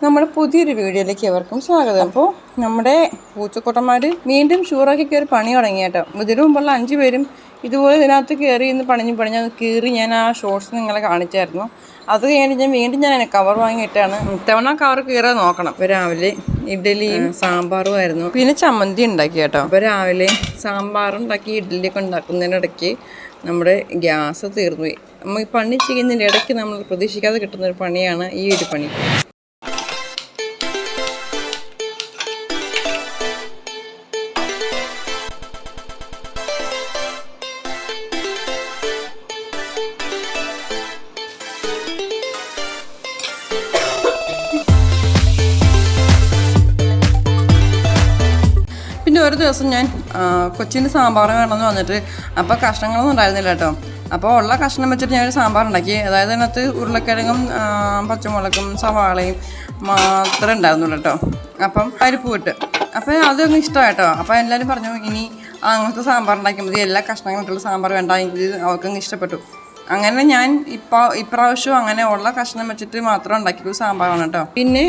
നമ്മുടെ പുതിയൊരു വീഡിയോയിലേക്ക് എവർക്കും സ്വാഗതം. അപ്പോൾ നമ്മുടെ പൂച്ചക്കുട്ടന്മാർ വീണ്ടും ഷൂറാക്കി കയറി പണി തുടങ്ങി കേട്ടോ. ഇതിനു മുമ്പുള്ള 5 പേരും ഇതുപോലെ ഇതിനകത്ത് കയറി ഇന്ന് പണിഞ്ഞ് കീറി ഞാൻ ആ ഷോർട്സ് നിങ്ങളെ കാണിച്ചായിരുന്നു. അത് കഴിഞ്ഞ് വീണ്ടും ഞാൻ കവർ വാങ്ങിയിട്ടാണ് ഇത്തവണ കവർ കീറാൻ നോക്കണം. ഇപ്പോൾ രാവിലെ ഇഡ്ഡലിയും സാമ്പാറും ആയിരുന്നു, പിന്നെ ചമ്മന്തി ഉണ്ടാക്കി കേട്ടോ. അപ്പോൾ രാവിലെ സാമ്പാറുണ്ടാക്കി ഇഡ്ഡലിയൊക്കെ ഉണ്ടാക്കുന്നതിനിടയ്ക്ക് നമ്മുടെ ഗ്യാസ് തീർന്നു പോയി. നമ്മൾ ഈ പണി ചെയ്യുന്നതിൻ്റെ ഇടയ്ക്ക് നമ്മൾ പ്രതീക്ഷിക്കാതെ കിട്ടുന്നൊരു പണിയാണ് ഈ ഒരു പണി. പിന്നെ ഒരു ദിവസം ഞാൻ കൊച്ചിന് സാമ്പാർ വേണമെന്ന് വന്നിട്ട് അപ്പോൾ കഷ്ണങ്ങളൊന്നും ഉണ്ടായിരുന്നില്ല കേട്ടോ. അപ്പോൾ ഉള്ള കഷ്ണം വെച്ചിട്ട് ഞാനൊരു സാമ്പാർ ഉണ്ടാക്കി. അതായത് അതിനകത്ത് ഉരുളക്കിഴങ്ങും പച്ചമുളകും സവാളയും മാത്രമേ ഉണ്ടായിരുന്നുള്ളൂ കേട്ടോ. അപ്പം പരിപ്പ് ഇട്ട് അപ്പോൾ അതൊന്നും ഇഷ്ടമായിട്ടോ. അപ്പോൾ എല്ലാവരും പറഞ്ഞു ഇനി അങ്ങനത്തെ സാമ്പാർ ഉണ്ടാക്കിയാൽ മതി, എല്ലാ കഷ്ണങ്ങൾക്കുള്ള സാമ്പാർ വേണ്ട, ഇത് അവർക്കങ്ങ് ഇഷ്ടപ്പെട്ടു. അങ്ങനെ ഞാൻ ഇപ്രാവശ്യം അങ്ങനെ ഉള്ള കഷ്ണം വെച്ചിട്ട് മാത്രം ഉണ്ടാക്കിയ സാമ്പാറാണ് കേട്ടോ. പിന്നെ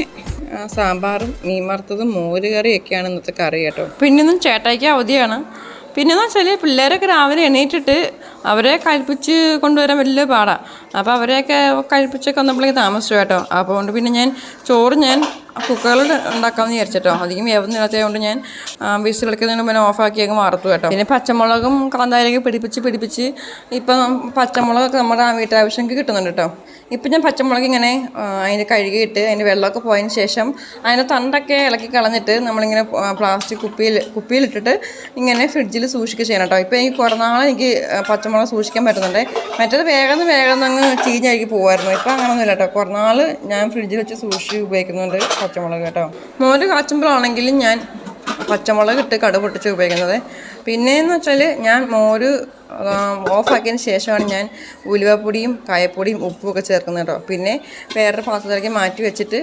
സാമ്പാറും മീൻ വറുത്തതും മോര് കറിയൊക്കെയാണ് ഇന്നത്തെ കറി കേട്ടോ. പിന്നൊന്നും ചേട്ടായിക്ക് അവധിയാണ്. പിന്നെന്ന് വെച്ചാൽ പിള്ളേരൊക്കെ രാവിലെ എണീറ്റിട്ട് അവരെ കഴിപ്പിച്ച് കൊണ്ടുവരാൻ വലിയ പാടാണ്. അപ്പോൾ അവരെയൊക്കെ കഴിപ്പിച്ചൊക്കെ വന്നപ്പോഴേക്ക് താമസിച്ചു കേട്ടോ. അപ്പോൾ കൊണ്ട് പിന്നെ ഞാൻ ചോറ് കുക്കറിൽ ഉണ്ടാക്കാമെന്ന് വിചാരിച്ചിട്ടോ. അധികം വേവുന്നില്ലാത്തതുകൊണ്ട് ഞാൻ വിസിൽ കളിക്കുന്നതിന് മുന്നേ ഓഫാക്കി അങ്ങ് വറുത്തു കേട്ടോ. പിന്നെ പച്ചമുളകും കാന്താരിയൊക്കെ പിടിപ്പിച്ച് ഇപ്പം പച്ചമുളകൊക്കെ നമ്മുടെ വീട്ടാവശ്യങ്ങൾക്ക് കിട്ടുന്നുണ്ട് കേട്ടോ. ഇപ്പം ഞാൻ പച്ചമുളക് ഇങ്ങനെ അതിന് കഴുകിയിട്ട് അതിൻ്റെ വെള്ളമൊക്കെ പോയതിന് ശേഷം അതിൻ്റെ തണ്ടൊക്കെ ഇളക്കി കളഞ്ഞിട്ട് നമ്മളിങ്ങനെ പ്ലാസ്റ്റിക് കുപ്പിയിലിട്ടിട്ട് ഇങ്ങനെ ഫ്രിഡ്ജിൽ സൂക്ഷിക്കുക ചെയ്യണം കേട്ടോ. ഇപ്പം എനിക്ക് കുറേ നാളെ എനിക്ക് പച്ചമുളക് സൂക്ഷിക്കാൻ പറ്റുന്നുണ്ട്. മറ്റേത് വേഗം അങ്ങ് ചീഞ്ഞഴുകി പോകുമായിരുന്നു. ഇപ്പം അങ്ങനെയൊന്നുമില്ല കേട്ടോ. കുറേ നാൾ ഞാൻ ഫ്രിഡ്ജിൽ വെച്ച് സൂക്ഷിച്ച് ഉപയോഗിക്കുന്നുണ്ട് പച്ചമുളക് കേട്ടോ. മോര് കാച്ചുമ്പോഴാണെങ്കിലും ഞാൻ പച്ചമുളക് ഇട്ട് കടുക് പൊട്ടിച്ച് ഉപയോഗിക്കുന്നത്. പിന്നെയെന്ന് വെച്ചാൽ ഞാൻ മോര് ഓഫാക്കിയതിന് ശേഷമാണ് ഞാൻ ഉലുവപ്പൊടിയും കായപ്പൊടിയും ഉപ്പുമൊക്കെ ചേർക്കുന്നത് കേട്ടോ. പിന്നെ വേറൊരു പാത്രത്തിലേക്ക് മാറ്റി വെച്ചിട്ട്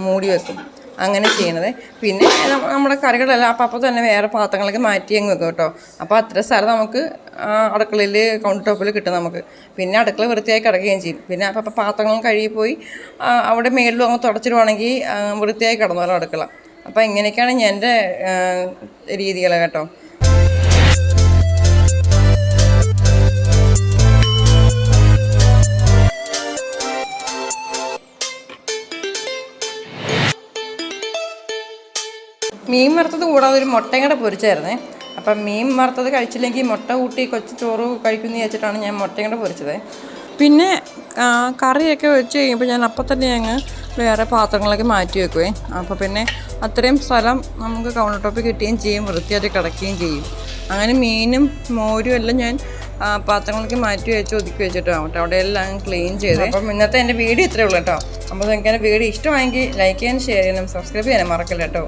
മൂടി വെക്കും, അങ്ങനെ ചെയ്യണത്. പിന്നെ നമ്മുടെ കറികളെല്ലാം അപ്പോൾ തന്നെ വേറെ പാത്രങ്ങളിലേക്ക് മാറ്റി അങ്ങ് വെക്കും കേട്ടോ. അപ്പോൾ അത്ര സ്ഥലം നമുക്ക് അടുക്കളയിൽ കൗണ്ടർ ടോപ്പിൽ കിട്ടും നമുക്ക്. പിന്നെ അടുക്കള വൃത്തിയായി കിടക്കുകയും ചെയ്യും. പിന്നെ അപ്പോൾ പാത്രങ്ങളും കഴുകിപ്പോയി അവിടെ മേളിലും അങ്ങ് തുടച്ചിടുവാണെങ്കിൽ വൃത്തിയായി കിടന്നോളൂ അടുക്കള. അപ്പോൾ ഇങ്ങനെയൊക്കെയാണ് എൻ്റെ രീതികൾ കേട്ടോ. മീൻ വറുത്തത് കൂടാതെ ഒരു മുട്ടയും കൂടെ പൊരിച്ചായിരുന്നേ. അപ്പം മീൻ വറുത്തത് കഴിച്ചില്ലെങ്കിൽ മുട്ട കൂട്ടി കൊച്ചു ചോറ് കഴിക്കുമെന്ന് വിചാരിച്ചിട്ടാണ് ഞാൻ മുട്ടയും കൂടെ പൊരിച്ചത്. പിന്നെ കറിയൊക്കെ വെച്ച് കഴിയുമ്പോൾ ഞാൻ അപ്പം തന്നെ അങ്ങ് വേറെ പാത്രങ്ങളിലേക്ക് മാറ്റി വെക്കുവേ. അപ്പോൾ പിന്നെ അത്രയും സ്ഥലം നമുക്ക് കൗണ്ടർ ടോപ്പിൽ കിട്ടുകയും ചെയ്യും, വൃത്തിയായിട്ട് കിടക്കുകയും ചെയ്യും. അങ്ങനെ മീനും മോരും എല്ലാം ഞാൻ പാത്രങ്ങളിലേക്ക് മാറ്റി വെച്ച് ഒതുക്കി വെച്ചിട്ടോ. അവിടെ എല്ലാം ക്ലീൻ ചെയ്ത്. അപ്പം ഇന്നത്തെ എൻ്റെ വീഡിയോ ഇത്രയേ ഉള്ളൂ കേട്ടോ. അപ്പോൾ നിങ്ങൾക്ക് എൻ്റെ വീഡിയോ ഇഷ്ടമായെങ്കിൽ ലൈക്ക് ചെയ്യാനും ഷെയർ ചെയ്യാനും സബ്സ്ക്രൈബ് ചെയ്യാനും മറക്കല്ല കേട്ടോ.